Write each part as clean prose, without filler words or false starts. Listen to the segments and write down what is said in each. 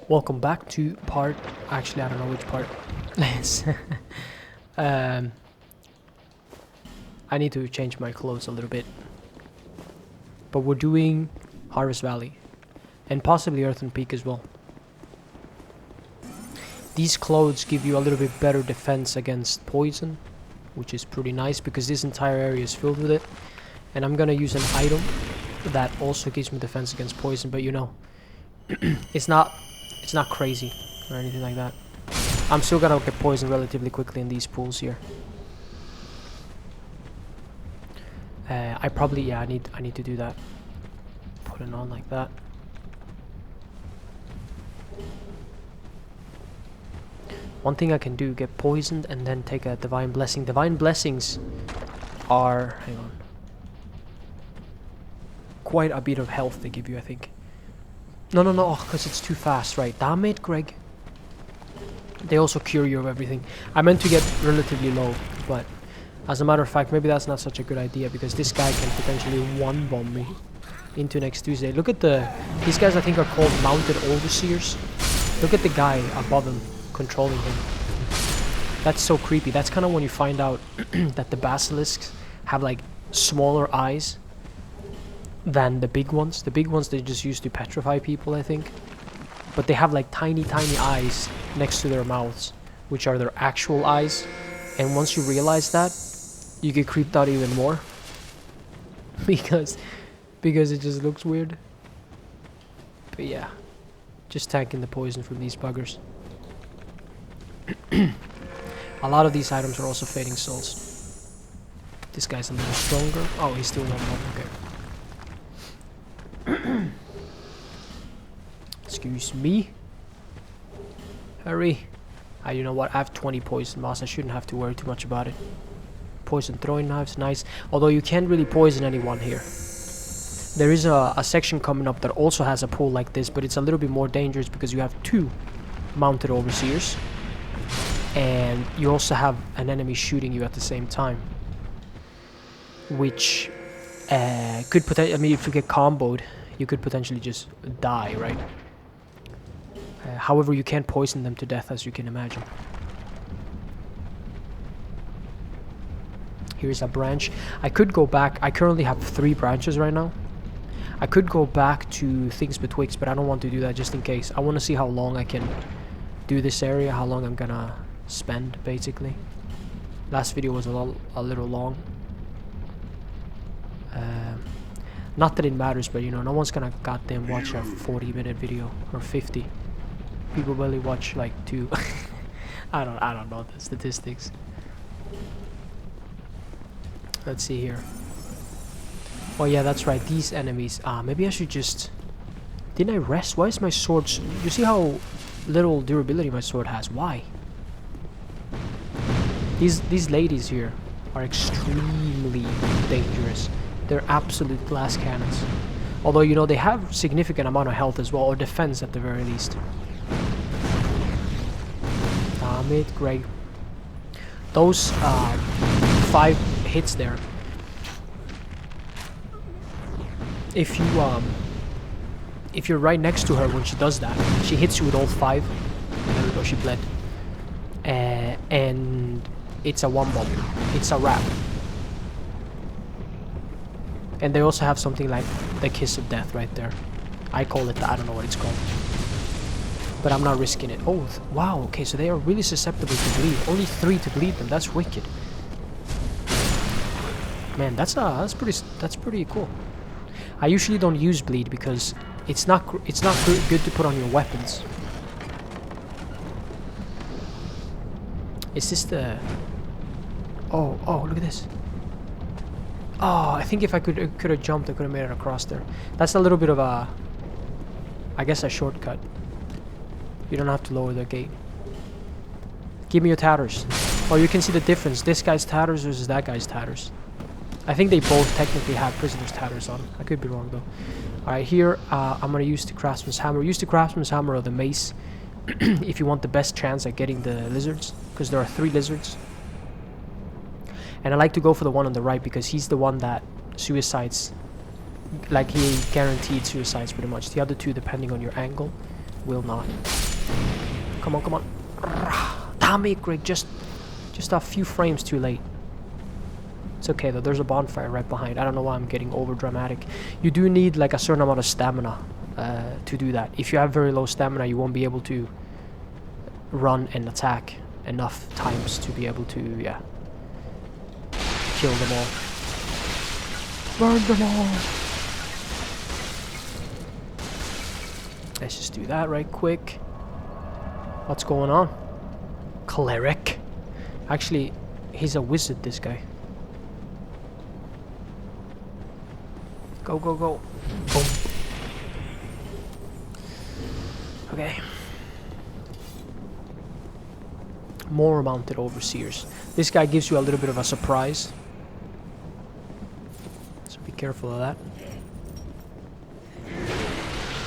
Welcome back to part... Actually, I don't know which part. I need to change my clothes a little bit. But we're doing Harvest Valley. And possibly Earhten Peak as well. These clothes give you a little bit better defense against poison, which is pretty nice because this entire area is filled with it. And I'm gonna use an item that also gives me defense against poison, but you know, it's not crazy or anything like that. I'm still gonna get poisoned relatively quickly in these pools here. I probably, yeah, I need to do that. Put it on like that. One thing I can do, get poisoned and then take a divine blessing. Divine blessings are, hang on, quite a bit of health they give you, I think. No, because it's too fast, right? Damn it, Greg. They also cure you of everything. I meant to get relatively low, but as a matter of fact, maybe that's not such a good idea because this guy can potentially one-bomb me into next Tuesday. Look at these guys I think are called mounted overseers. Look at the guy above him controlling him. That's so creepy. That's kind of when you find out that the basilisks have like smaller eyes than the big ones. The big ones they just use to petrify people, I think. But they have like tiny eyes next to their mouths, which are their actual eyes. And once you realize that, you get creeped out even more. because it just looks weird. But yeah, just tanking the poison from these buggers. A lot of these items are also fading souls. This guy's a little stronger. Oh, he's still one more. Okay. Excuse me. Hurry. You know what? I have 20 poison moss. I shouldn't have to worry too much about it. Poison throwing knives, nice. Although you can't really poison anyone here. There is a section coming up that also has a pool like this, but it's a little bit more dangerous because you have 2 mounted overseers. And you also have an enemy shooting you at the same time. Which could potentially, I mean, if you get comboed, you could potentially just die, right? However, you can't poison them to death, as you can imagine. Here's a branch. I could go back. I currently have 3 branches right now. I could go back to things betwixt, but I don't want to do that just in case. I want to see how long I can do this area, how long I'm gonna spend, basically. Last video was a little long. Not that it matters, but you know, no one's gonna goddamn watch a 40-minute video or 50. People really watch like 2. I don't know the statistics. Let's see here. Oh yeah, that's right. These enemies. Maybe I should just. Didn't I rest? Why is my sword? You see how little durability my sword has? Why? These ladies here are extremely dangerous. They're absolute glass cannons. Although, you know, they have significant amount of health as well, or defense at the very least. Damn it, Greg. Those 5 hits there. If you're right next to her when she does that, she hits you with all 5. And there we go, she bled. And it's a one-bomb. It's a wrap. And they also have something like the Kiss of Death right there. I call it that. I don't know what it's called. But I'm not risking it. Oh, wow. Okay, so they are really susceptible to bleed. Only 3 to bleed them. That's wicked. Man, that's pretty cool. I usually don't use bleed because it's not good to put on your weapons. Is this the? Oh, look at this. Oh, I think if I could have jumped, I could have made it across there. That's a little bit of a, I guess, a shortcut. You don't have to lower the gate. Give me your tatters. Oh, you can see the difference. This guy's tatters versus that guy's tatters. I think they both technically have prisoner's tatters on. I could be wrong though. Alright, here I'm gonna use the craftsman's hammer. Use the craftsman's hammer or the mace if you want the best chance at getting the lizards, because there are 3 lizards. And I like to go for the one on the right because he's the one that suicides. Like, he guaranteed suicides pretty much. The other 2, depending on your angle, will not. Come on, come on. Damn it, Greg, just a few frames too late. It's okay though, there's a bonfire right behind. I don't know why I'm getting over dramatic. You do need like a certain amount of stamina to do that. If you have very low stamina, you won't be able to run and attack enough times to be able to, yeah, kill them all. Burn them all! Let's just do that right quick. What's going on? Cleric. Actually, he's a wizard, this guy. Go, go, go. Boom. Okay. More mounted overseers. This guy gives you a little bit of a surprise. So be careful of that.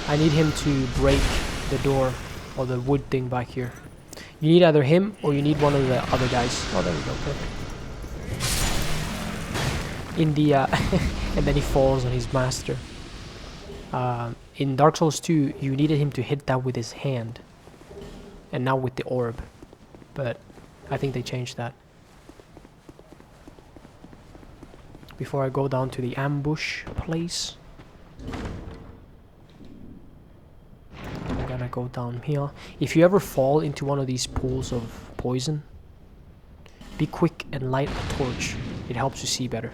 I need him to break the door or the wood thing back here. You need either him or you need one of the other guys. Oh, there we go. Perfect. In the and then he falls on his master. In Dark Souls 2, you needed him to hit that with his hand, and now with the orb. But I think they changed that. Before I go down to the ambush place, I'm gonna go down here. If you ever fall into one of these pools of poison, be quick and light a torch. It helps you see better.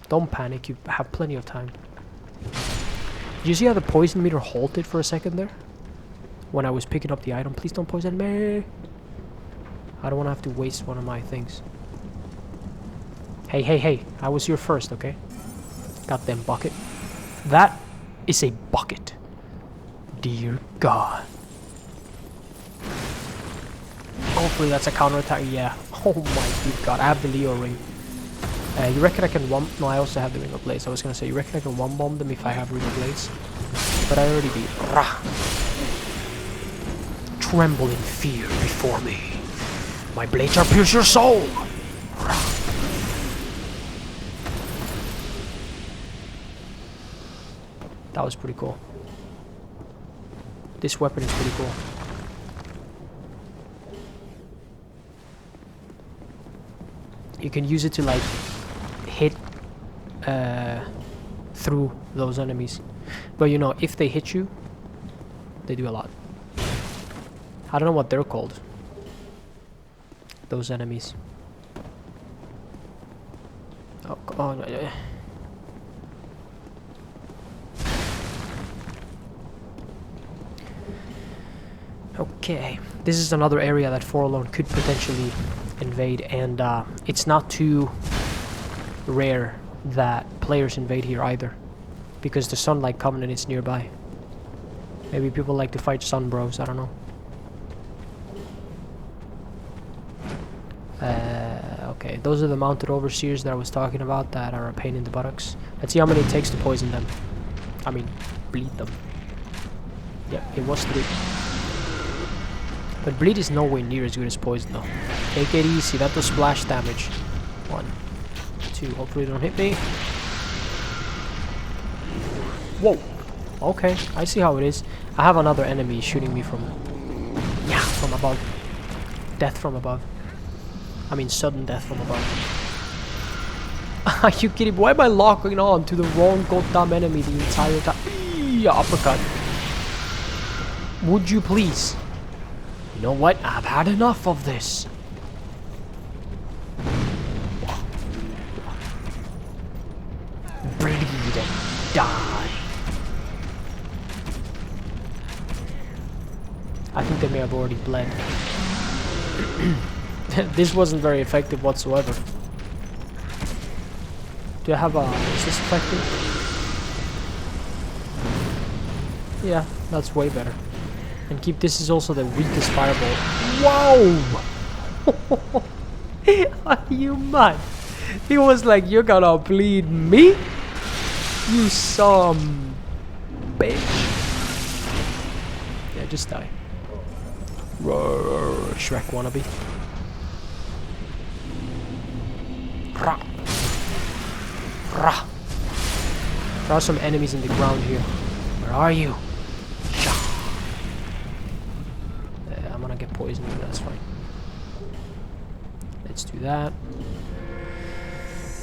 Don't panic, you have plenty of time. Did you see how the poison meter halted for a second there? When I was picking up the item. Please don't poison me. I don't want to have to waste one of my things. Hey, hey, hey. I was here first, okay? Goddamn bucket. That is a bucket. Dear God. Hopefully that's a counterattack. Yeah. Oh my good God. I have the Leo ring. You reckon I can one? No, I also have the Ring of Blades. I was gonna say, you reckon I can one bomb them if I have Ring of Blades? But I already did. Rah. Tremble in fear before me. My blade shall pierce your soul. Rah. That was pretty cool. This weapon is pretty cool. You can use it to like hit through those enemies, but you know, if they hit you, they do a lot. I don't know what they're called, those enemies. Oh, no, yeah. Okay, this is another area that Forlorn could potentially invade, and it's not too rare that players invade here either, because the Sunlight Covenant is nearby. Maybe people like to fight Sun Bros, I don't know. Okay, those are the mounted overseers that I was talking about that are a pain in the buttocks. Let's see how many it takes to poison them. I mean, bleed them. Yeah, it was 3. But bleed is nowhere near as good as poison though. Take it easy, that does splash damage. 1, 2, hopefully they don't hit me. Whoa! Okay, I see how it is. I have another enemy shooting me from... yeah, from above. Death from above. I mean, sudden death from above. Are you kidding? Why am I locking on to the wrong goddamn enemy the entire time? Yeah, uppercut. Would you please? You know what? I've had enough of this. Bleed and die. I think they may have already bled. This wasn't very effective whatsoever. Do I have a... is this effective? Yeah, that's way better. And keep this is also the weakest fireball. Whoa! Are you mad? He was like, you're gonna bleed me? You some bitch. Yeah, just die. Roar, Shrek wannabe. Rah. Rah. There are some enemies in the ground here. Where are you? I'm gonna get poisoned, but that's fine. Let's do that.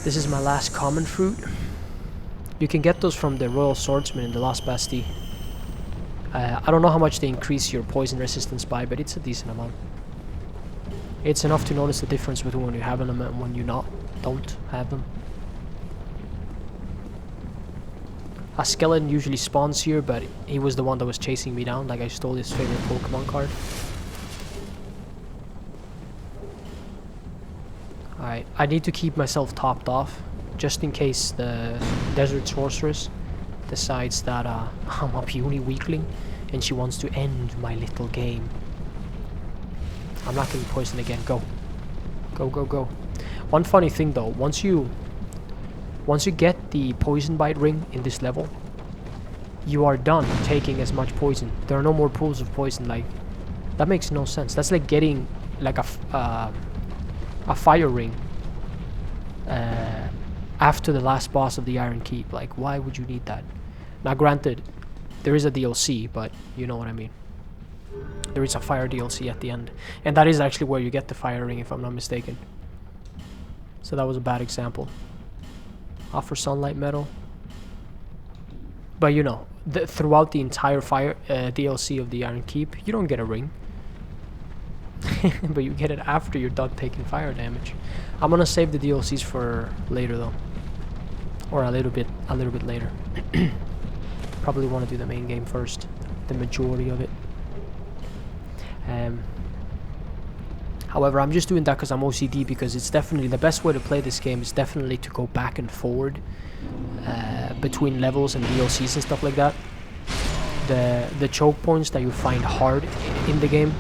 This is my last common fruit. You can get those from the Royal Swordsman in the Lost Bastille. I don't know how much they increase your poison resistance by, but it's a decent amount. It's enough to notice the difference between when you have them and when you don't have them. A skeleton usually spawns here, but he was the one that was chasing me down, like I stole his favorite Pokemon card. Alright, I need to keep myself topped off, just in case the Desert Sorceress decides that I'm a puny weakling, and she wants to end my little game. I'm not getting poisoned again, go. Go, go, go. One funny thing though, once you get the poison bite ring in this level, you are done taking as much poison. There are no more pools of poison. Like, that makes no sense. That's like getting like a fire ring after the last boss of the Iron Keep. Like, why would you need that? Now granted, there is a DLC, but you know what I mean. There is a fire DLC at the end, and that is actually where you get the fire ring, if I'm not mistaken. So that was a bad example. Offer sunlight metal. But you know, throughout the entire fire DLC of the Iron Keep, you don't get a ring. But you get it after you're done taking fire damage. I'm gonna save the DLCs for later though, or a little bit later. Probably want to do the main game first, the majority of it. However, I'm just doing that because I'm OCD, because it's definitely the best way to play this game is definitely to go back and forward between levels and DLCs and stuff like that. The choke points that you find hard in the game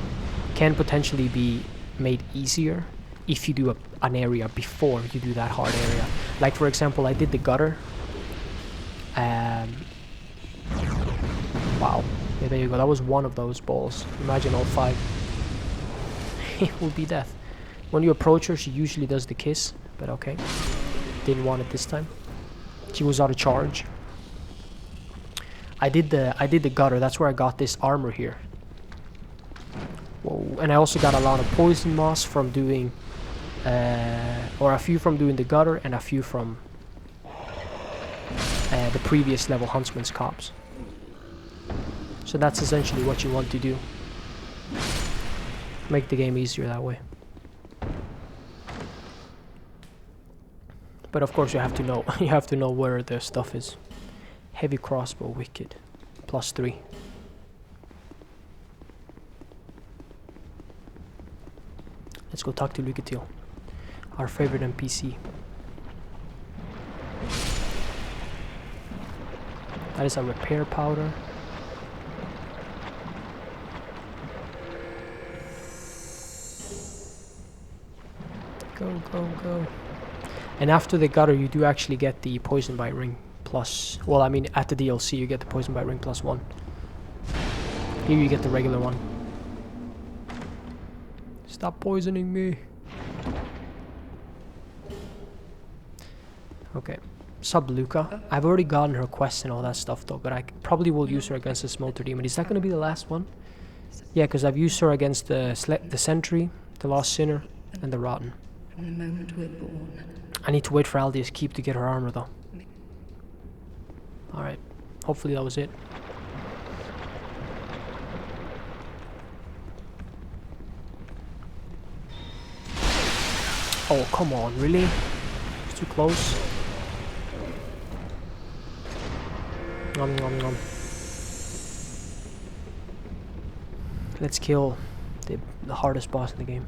can potentially be made easier if you do an area before you do that hard area. Like for example, I did the gutter. Wow. Yeah, there you go. That was one of those balls. Imagine all 5. It would be death. When you approach her, she usually does the kiss, but okay. Didn't want it this time. She was out of charge. I did the gutter. That's where I got this armor here. Whoa. And I also got a lot of poison moss from doing, or a few from doing the gutter, and a few from the previous level Huntsman's Copse. So that's essentially what you want to do. Make the game easier that way. But of course you have to know you have to know where the stuff is. Heavy crossbow, wicked. +3. Let's go talk to Lucatil, our favorite NPC. That is a repair powder. Go, go, go. And after the gutter, you do actually get the poison bite ring plus... Well, I mean, at the DLC, you get the poison bite ring +1. Here you get the regular one. Stop poisoning me. Okay. Sub Luca. I've already gotten her quest and all that stuff though, but I probably will use her against the Smolter Demon. Is that going to be the last one? Yeah, because I've used her against the Sentry, the Lost Sinner, and the Rotten. From the moment we're born. I need to wait for Aldia's Keep to get her armor though. Alright. Hopefully that was it. Oh, come on, really? It's too close. Nom nom nom. Let's kill the hardest boss in the game.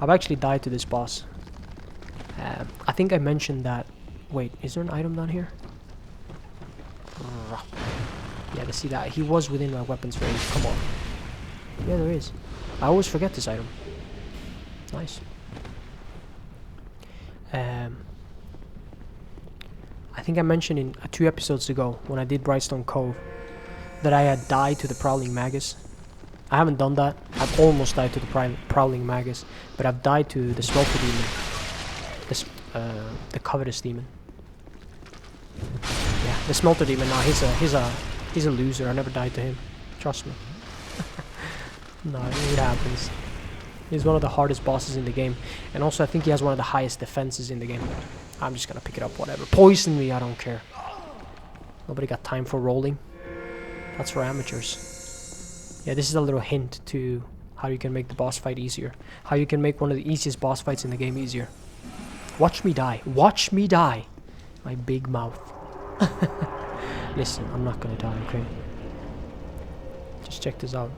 I've actually died to this boss. I think I mentioned that... Wait, is there an item down here? Yeah, to see that. He was within my weapons range. Come on. Yeah, there is. I always forget this item. Nice. I think I mentioned in 2 episodes ago, when I did Brightstone Cove, that I had died to the Prowling Magus. I haven't done that. I've almost died to the Prowling Magus, but I've died to the Smoker Demon. The Covetous Demon. Yeah, The Smelter Demon, nah, he's a loser. I never died to him. Trust me. No, it happens. He's one of the hardest bosses in the game. And also, I think he has one of the highest defenses in the game. I'm just gonna pick it up, whatever. Poison me, I don't care. Nobody got time for rolling. That's for amateurs. Yeah, this is a little hint to how you can make the boss fight easier. How you can make one of the easiest boss fights in the game easier. Watch me die. Watch me die. My big mouth. Listen, I'm not gonna die, okay? Just check this out.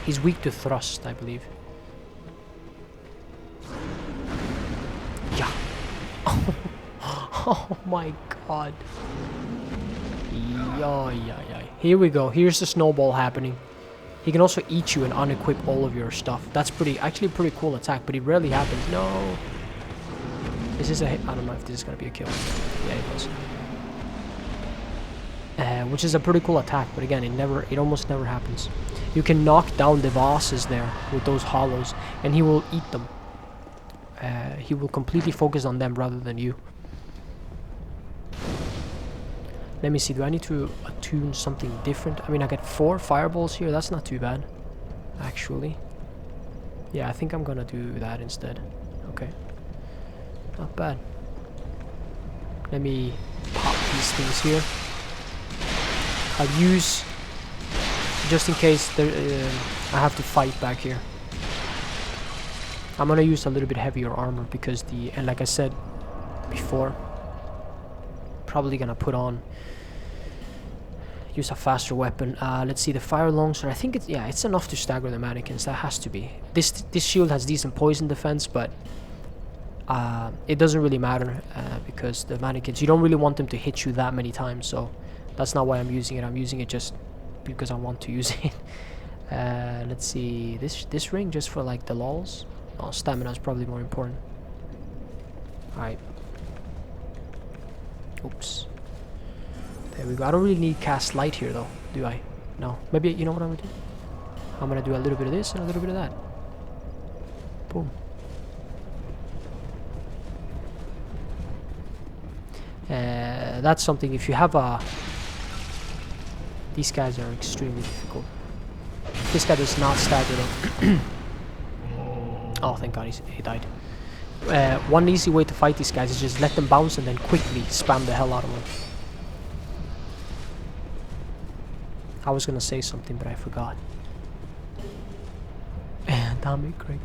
He's weak to thrust, I believe. Yeah. Oh my god. Yeah. Here we go. Here's the snowball happening. He can also eat you and unequip all of your stuff. That's actually a pretty cool attack, but it rarely happens. No. Is this a hit? I don't know if this is gonna be a kill. Yeah, it was. Which is a pretty cool attack, but again, it almost never happens. You can knock down the vases there with those hollows, and he will eat them. He will completely focus on them rather than you. Let me see, do I need to attune something different? I mean, I get 4 fireballs here, that's not too bad, actually. Yeah, I think I'm gonna do that instead. Okay. Not bad. Let me pop these things here. I'll use, just in case I have to fight back here. I'm gonna use a little bit heavier armor because and like I said before, probably gonna use a faster weapon. Let's see, the fire longsword. I think it's enough to stagger the mannequins. That has to be. This shield has decent poison defense, but it doesn't really matter because the mannequins, you don't really want them to hit you that many times. So that's not why I'm using it. I'm using it just because I want to use it. Let's see, this ring just for like the lulz. Oh, stamina is probably more important. Alright. Oops. There we go. I don't really need cast light here though, do I? No. Maybe, you know what I'm gonna do? I'm gonna do a little bit of this and a little bit of that. Boom. That's something, if you have a... These guys are extremely difficult. This guy does not stagger though. Oh, thank god he died. One easy way to fight these guys is just let them bounce and then quickly spam the hell out of them. I was gonna say something, but I forgot. Damn it, Craig.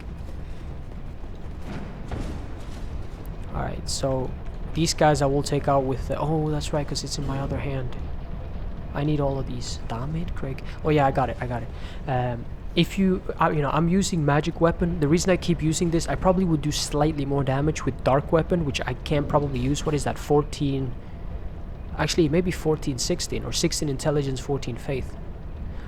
Alright, so these guys I will take out with the... Oh, that's right, because it's in my other hand. I need all of these. Damn it, Craig. Oh yeah, I got it. If you know, I'm using magic weapon. The reason I keep using this, I probably would do slightly more damage with dark weapon, which I can probably use. What is that? 14... Actually, maybe 14, 16, or 16 intelligence, 14 faith.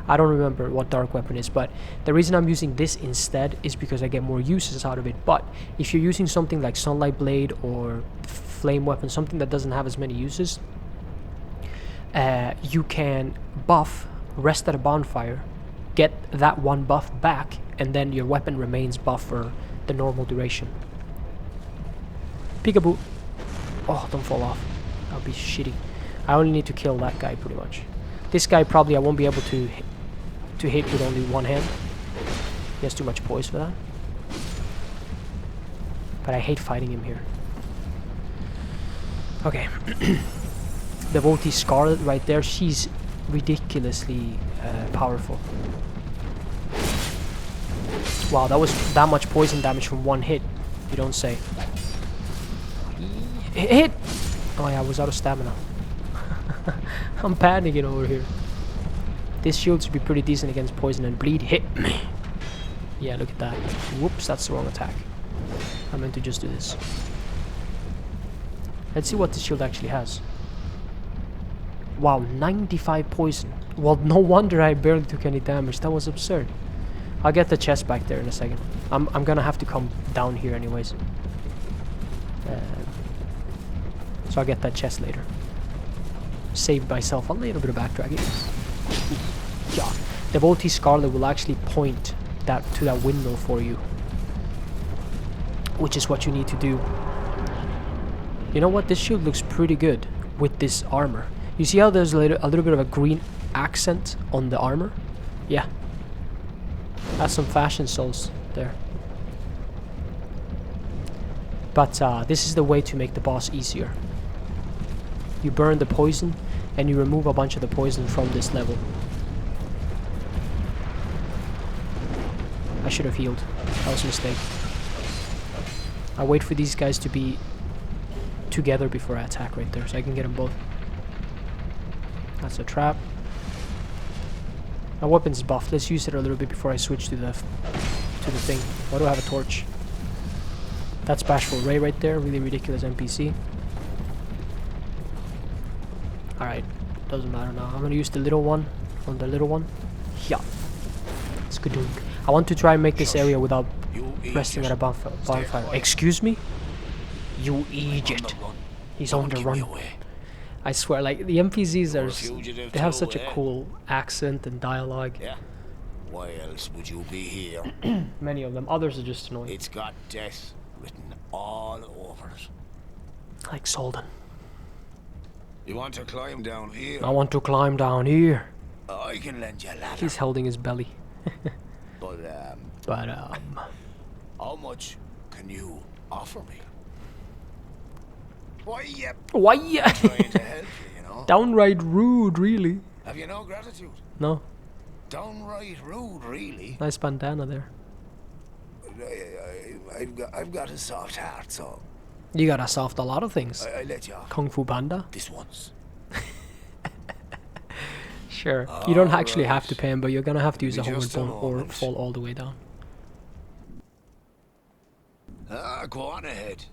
I don't remember what dark weapon is, but the reason I'm using this instead is because I get more uses out of it. But if you're using something like sunlight blade or flame weapon, something that doesn't have as many uses, you can buff, rest at a bonfire, get that one buff back, and then your weapon remains buff for the normal duration. Peekaboo. Oh, don't fall off. That would be shitty. I only need to kill that guy pretty much. This guy probably I won't be able to hit with only one hand. He has too much poise for that. But I hate fighting him here. Okay. Devotee Scarlet right there, she's ridiculously powerful. Wow, that was that much poison damage from one hit. You don't say. Hit! Oh yeah, I was out of stamina. I'm panicking over here. This shield should be pretty decent against poison and bleed. Hit me! Yeah, look at that. Whoops, that's the wrong attack. I meant to just do this. Let's see what this shield actually has. Wow, 95 poison. Well, no wonder I barely took any damage. That was absurd. I'll get the chest back there in a second. I'm gonna have to come down here anyways. So I'll get that chest later. Save myself a little bit of backtracking. Yeah. Devotee Scarlet will actually point to that windmill for you. Which is what you need to do. You know what? This shield looks pretty good with this armor. You see how there's a little bit of a green accent on the armor? Yeah. That's some fashion souls there. But this is the way to make the boss easier. You burn the poison, and you remove a bunch of the poison from this level. I should have healed. That was a mistake. I wait for these guys to be together before I attack right there, so I can get them both. That's a trap. My weapon's buffed. Let's use it a little bit before I switch to the thing. Why do I have a torch? That's Bashful Ray right there. Really ridiculous NPC. Alright. Doesn't matter now. I'm gonna use the little one on the little one. Yeah. It's good doing. I want to try and make this area without resting at a bonfire. Excuse me? You idiot. He's on the run. I swear, like, the NPCs are... They have such a cool accent and dialogue. Yeah. Why else would you be here? Many of them. Others are just annoying. It's got death written all over it. Like Solden. You want to climb down here? I want to climb down here. I can lend you a ladder. He's holding his belly. But, how much can you offer me? Why, trying to help you, you know? Downright rude, really. Have you no gratitude? No. Downright rude, really. Nice bandana there. I've got a soft heart, so... You gotta soft a lot of things. I let you off. Kung Fu Panda? This once. Sure. You don't actually have to pay him, but you're gonna have to use a homeward Just a bone or moment. fall all the way down. Go on ahead.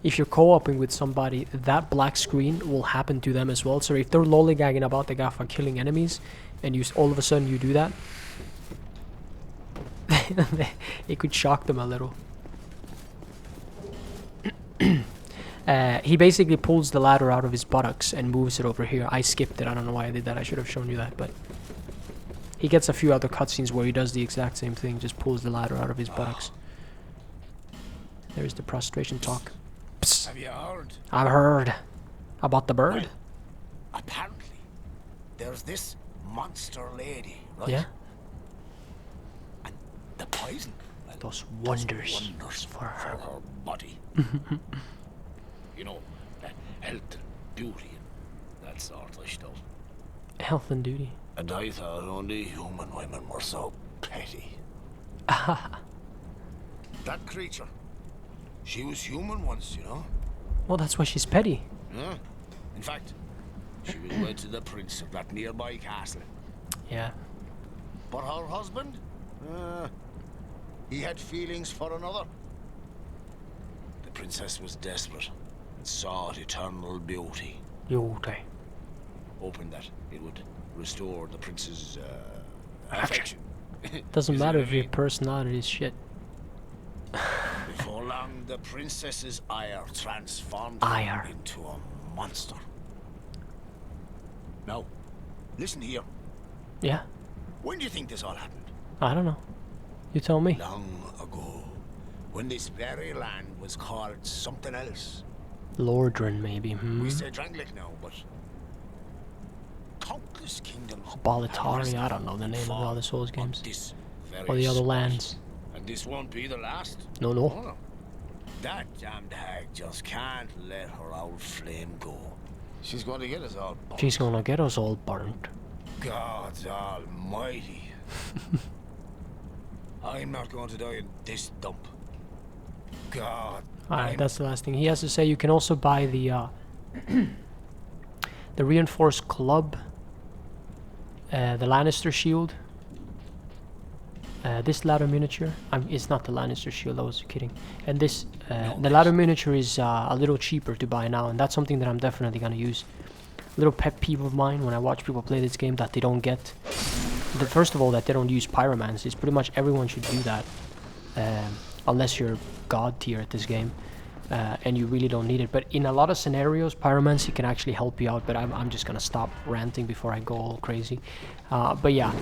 If you're co-oping with somebody, that black screen will happen to them as well. So if they're lollygagging about the guy for killing enemies, and you all of a sudden you do that, it could shock them a little. He basically pulls the ladder out of his buttocks and moves it over here. I skipped it. I don't know why I did that. I should have shown you that, but he gets a few other cutscenes where he does the exact same thing. Just pulls the ladder out of his buttocks. There's the prostration talk. Psst. Have you heard? I've heard about the bird. Well, apparently, there's this monster lady, right? Yeah. And the poison Does does wonders for for her. her body. You know, health and beauty and that sort of stuff. Health and duty. And I thought only human women were so petty. That creature, she was human once, you know? Well, that's why she's petty. Yeah. In fact, she was wed to the prince of that nearby castle. Yeah. But her husband? He had feelings for another. The princess was desperate and sought eternal beauty, Beauty. hoping that it would restore the prince's affection. Doesn't You see matter what if I your mean? personality is shit. Before long, the princess's ire transformed Ire. her into a monster. Now, listen here. Yeah. When do you think this all happened? I don't know. You tell me. Long ago, when this very land was called something else. Lordran, maybe. We say Drangleic now, but countless kingdoms. Balatari, I don't know the name of all the Souls games. This very Or the other spot. lands. And this won't be the last. No, Oh, no. no. That damned hag just can't let her old flame go. She's going to get us all burnt. She's gonna get us all burnt. God almighty. I'm not going to die in this dump. God. Alright, that's the last thing. He has to say you can also buy the the reinforced club, the Lannister shield, this ladder miniature. It's not the Lannister shield, I was kidding. And this, the ladder miniature is a little cheaper to buy now, and that's something that I'm definitely gonna use. A little pet peeve of mine when I watch people play this game that they don't get. First of all, that they don't use pyromancy. Pretty much everyone should do that, unless you're god tier at this game, and you really don't need it. But in a lot of scenarios, pyromancy can actually help you out. But I'm just gonna stop ranting before I go all crazy. But yeah,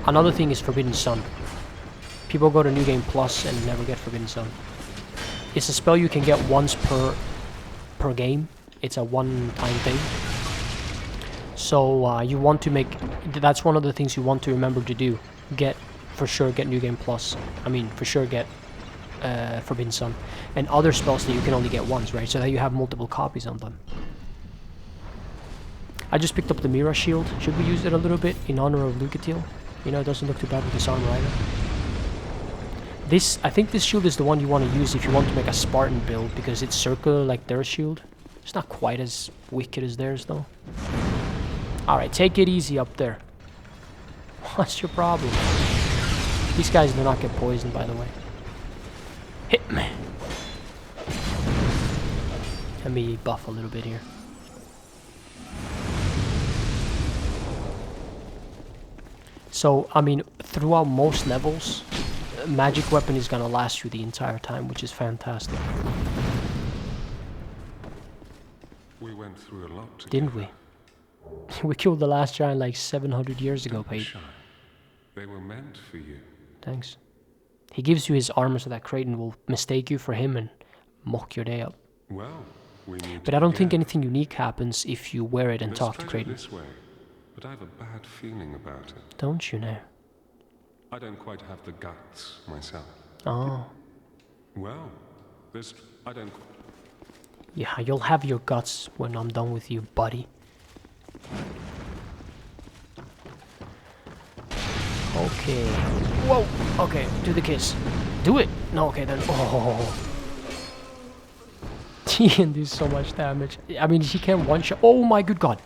another thing is Forbidden Sun. People go to New Game Plus and never get Forbidden Sun. It's a spell you can get once per game. It's a one-time thing. So you want to make... That's one of the things you want to remember to do. For sure get New Game Plus. I mean, for sure get Forbidden Sun. And other spells that you can only get once, right? So that you have multiple copies on them. I just picked up the Mira shield. Should we use it a little bit in honor of Lucatil? You know, it doesn't look too bad with this armor either. I think this shield is the one you want to use if you want to make a Spartan build, because it's circular like their shield. It's not quite as wicked as theirs, though. Alright, take it easy up there. What's your problem? These guys do not get poisoned, by the way. Hit me. Let me buff a little bit here. So, I mean, throughout most levels, magic weapon is gonna last you the entire time, which is fantastic. We went through a lot together. Didn't we? We killed the last giant like 700 years ago, Don't be Pate. shy. They were meant for you. Thanks. He gives you his armor so that Creighton will mistake you for him and mock your day up. Well, we need But to I don't think begin. anything unique happens if you wear it and Let's talk to try it Creighton. this way, but I have a bad feeling about it. Don't you now? I don't quite have the guts myself. Oh. Well, I don't... Yeah, you'll have your guts when I'm done with you, buddy. Okay. Whoa! Okay, do the kiss. Do it! No, okay then. Oh. She can do so much damage. I mean, she can one-shot. Oh my good god!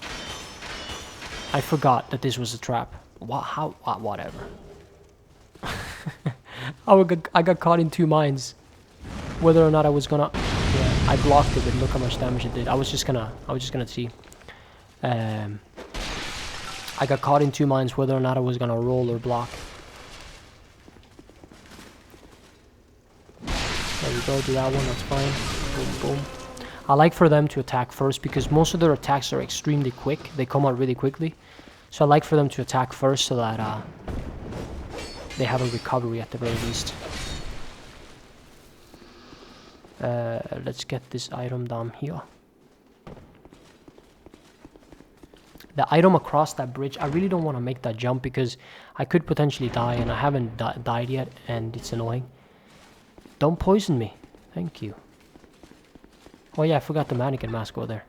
I forgot that this was a trap. Whatever. I got caught in two minds. Whether or not I was gonna... Yeah, I blocked it, but look how much damage it did. I was just gonna see. I got caught in two minds whether or not I was gonna roll or block. There we go, do that one, that's fine. Boom, boom. I like for them to attack first because most of their attacks are extremely quick. They come out really quickly. So I like for them to attack first so that they have a recovery at the very least. Let's get this item down here. The item across that bridge, I really don't want to make that jump because I could potentially die and I haven't died yet and it's annoying. Don't poison me. Thank you. Oh yeah, I forgot the mannequin mask over there.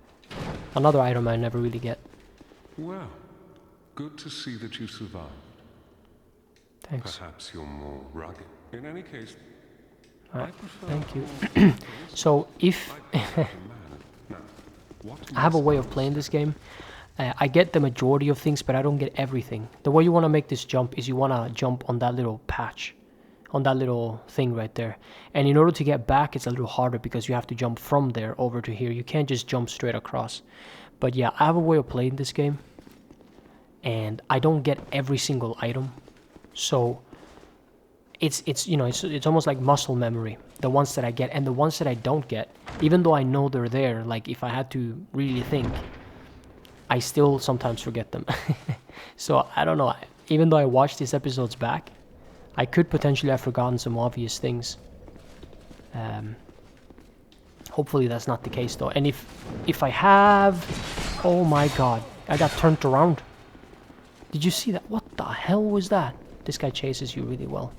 Another item I never really get. Well, good to see that you survived. Thanks. Perhaps you're more rugged. In any case, Alright, I prefer... thank you. So if... Now, what I have a way of playing this game. I get the majority of things, but I don't get everything. The way you want to make this jump is you want to jump on that little patch. On that little thing right there. And in order to get back, it's a little harder because you have to jump from there over to here. You can't just jump straight across. But yeah, I have a way of playing this game. And I don't get every single item. So it's you know, it's almost like muscle memory. The ones that I get and the ones that I don't get, even though I know they're there, like if I had to really think, I still sometimes forget them. So I don't know, even though I watched these episodes back, I could potentially have forgotten some obvious things. Hopefully that's not the case though. And if I have... Oh my god, I got turned around. Did you see that? What the hell was that? This guy chases you really well.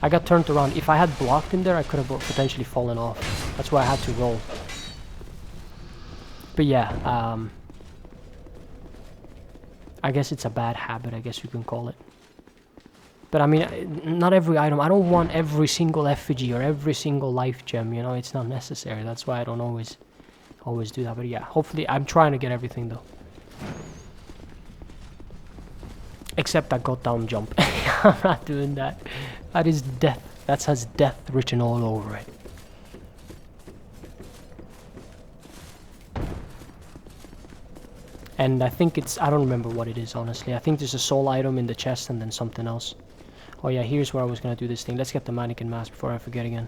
I got turned around. If I had blocked in there, I could have potentially fallen off. That's why I had to roll. But yeah, I guess it's a bad habit, I guess you can call it. But I mean, not every item. I don't want every single effigy or every single life gem, you know, it's not necessary. That's why I don't always do that. But yeah, hopefully I'm trying to get everything though. Except that got down jump. I'm not doing that. That is death. That has death written all over it. And I think it's... I don't remember what it is, honestly. I think there's a soul item in the chest and then something else. Oh yeah, here's where I was going to do this thing. Let's get the mannequin mask before I forget again.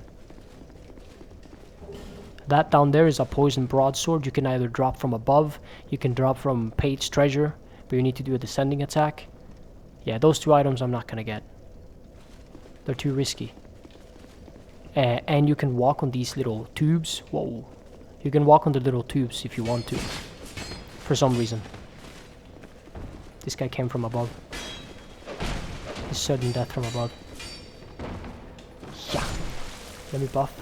That down there is a poison broadsword. You can either drop from above, you can drop from Pate's treasure, but you need to do a descending attack. Yeah, those two items I'm not going to get. They're too risky. And you can walk on these little tubes. Whoa. You can walk on the little tubes if you want to. For some reason. This guy came from above. He's sudden death from above. Yeah. Let me buff.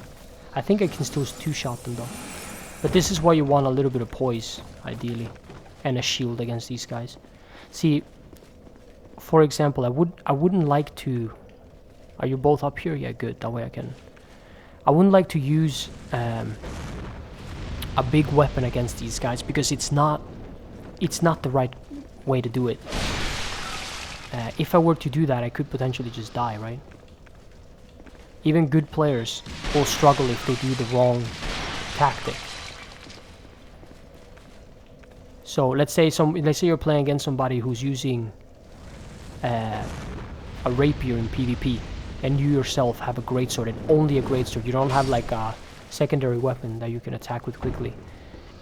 I think I can still two-shot them though. But this is why you want a little bit of poise, ideally. And a shield against these guys. See, for example, I wouldn't like to... Are you both up here? Yeah, good. That way I can... I wouldn't like to use a big weapon against these guys because it's not the right way to do it. If I were to do that, I could potentially just die, right? Even good players will struggle if they do the wrong tactic. So let's say you're playing against somebody who's using a rapier in PvP, and you yourself have a greatsword and only a greatsword. You don't have like a secondary weapon that you can attack with quickly.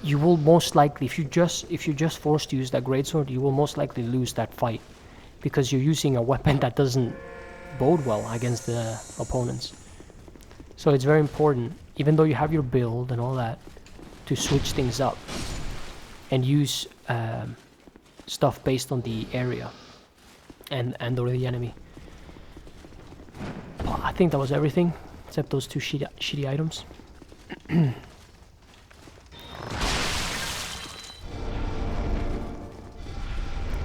You will most likely, if you're just forced to use that greatsword, you will most likely lose that fight because you're using a weapon that doesn't bode well against the opponents. So it's very important, even though you have your build and all that, to switch things up and use stuff based on the area and or the enemy. I think that was everything except those two shitty items.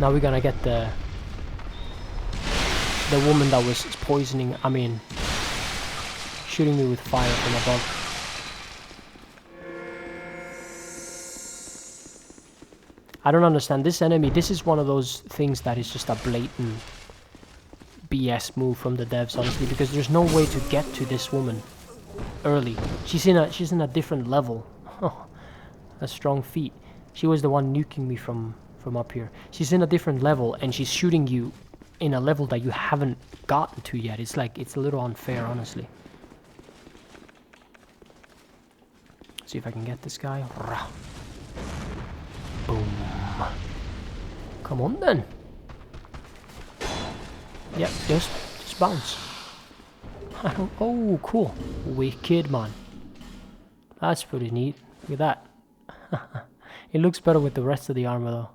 Now we're gonna get the woman that was poisoning, shooting me with fire from above. I don't understand this enemy. This is one of those things that is just a blatant BS move from the devs, honestly, because there's no way to get to this woman early. She's in a different level. A strong feat. She was the one nuking me from up here. She's in a different level and she's shooting you in a level that you haven't gotten to yet. It's like, it's a little unfair, honestly. See if I can get this guy. Boom. Come on then. Yep, just bounce. I don't... Oh, cool. Wicked, man. That's pretty neat. Look at that. It looks better with the rest of the armor, though.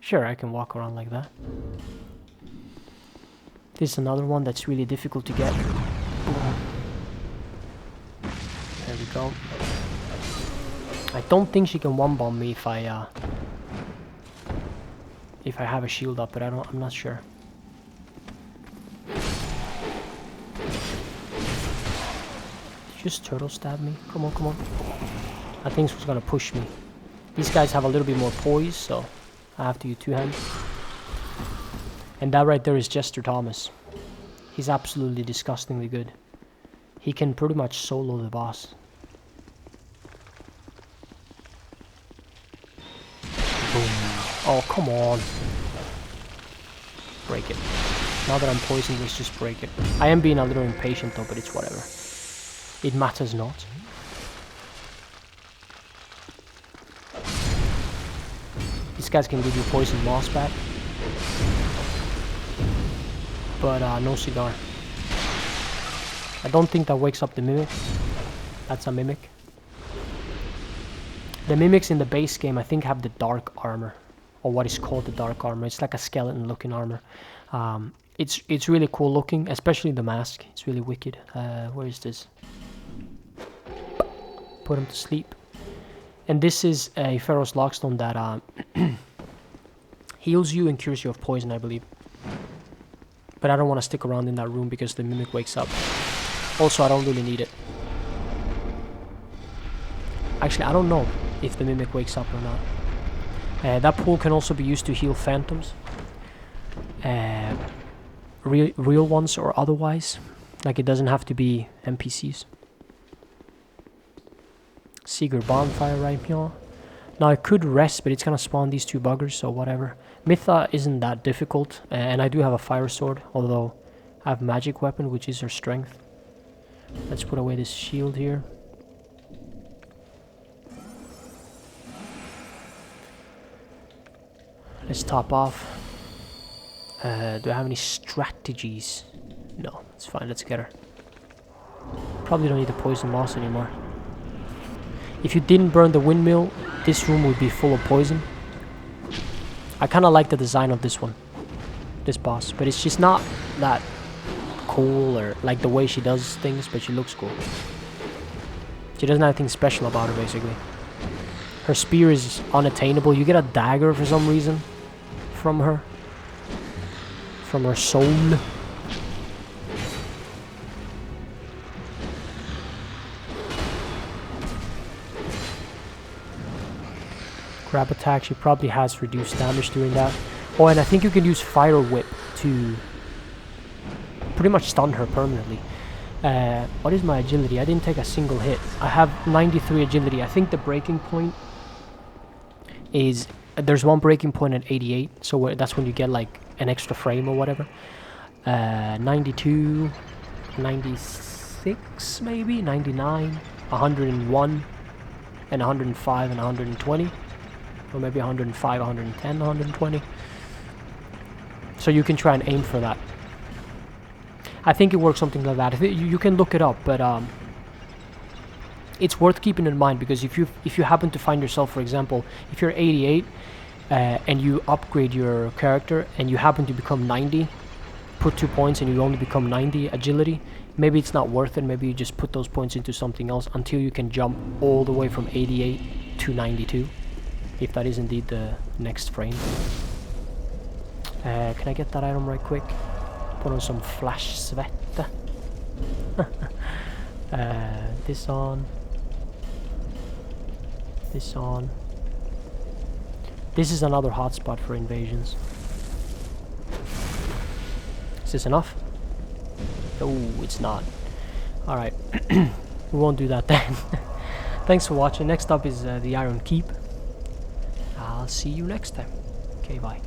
Sure, I can walk around like that. This is another one that's really difficult to get. There we go. I don't think she can one-bomb me if I have a shield up, but I'm not sure. Did you just turtle stab me? Come on, come on. I think this was gonna push me. These guys have a little bit more poise, so I have to use two hands. And that right there is Jester Thomas. He's absolutely disgustingly good. He can pretty much solo the boss. Boom. Oh, come on. Break it. Now that I'm poisoned, let's just break it. I am being a little impatient though, but it's whatever. It matters not. These guys can give you poison loss back. But no cigar. I don't think that wakes up the mimic. That's a mimic. The mimics in the base game, I think, have the dark armor, or what is called the dark armor. It's like a skeleton-looking armor. It's really cool looking, especially the mask. It's really wicked. Where is this? Put him to sleep. And this is a Pharaoh's Lockstone that heals you and cures you of poison, I believe. But I don't want to stick around in that room because the mimic wakes up. Also, I don't really need it. Actually, I don't know if the mimic wakes up or not. That pool can also be used to heal phantoms. Real ones or otherwise. Like, it doesn't have to be NPCs. Seeger bonfire right here. Now I could rest, but it's gonna spawn these two buggers, so whatever. Mytha isn't that difficult, and I do have a fire sword, although I have magic weapon, which is her strength. Let's put away this shield here. Let's top off. Do I have any strategies? No, it's fine. Let's get her. Probably don't need the poison moss anymore. If you didn't burn the windmill, this room would be full of poison. I kind of like the design of this one. This boss. But it's just not that cool or like the way she does things, but she looks cool. She doesn't have anything special about her, basically. Her spear is unattainable. You get a dagger for some reason from her. From her soul. Grab attack, she probably has reduced damage doing that. Oh, and I think you can use Fire Whip to pretty much stun her permanently. What is my agility? I didn't take a single hit. I have 93 agility. I think the breaking point is... there's one breaking point at 88, so that's when you get like an extra frame or whatever. 92, 96 maybe, 99, 101, and 105 and 120. Or maybe 105, 110, 120. So you can try and aim for that. I think it works something like that. You can look it up, but it's worth keeping in mind, because if you happen to find yourself, for example, if you're 88 and you upgrade your character and you happen to become 90, put 2 points and you only become 90 agility, maybe it's not worth it. Maybe you just put those points into something else until you can jump all the way from 88 to 92. If that is indeed the next frame. Can I get that item right quick? Put on some flash sweat. This on. This on. This is another hotspot for invasions. Is this enough? Oh, it's not. Alright. We won't do that then. Thanks for watching. Next up is the Iron Keep. I'll see you next time. Okay, bye.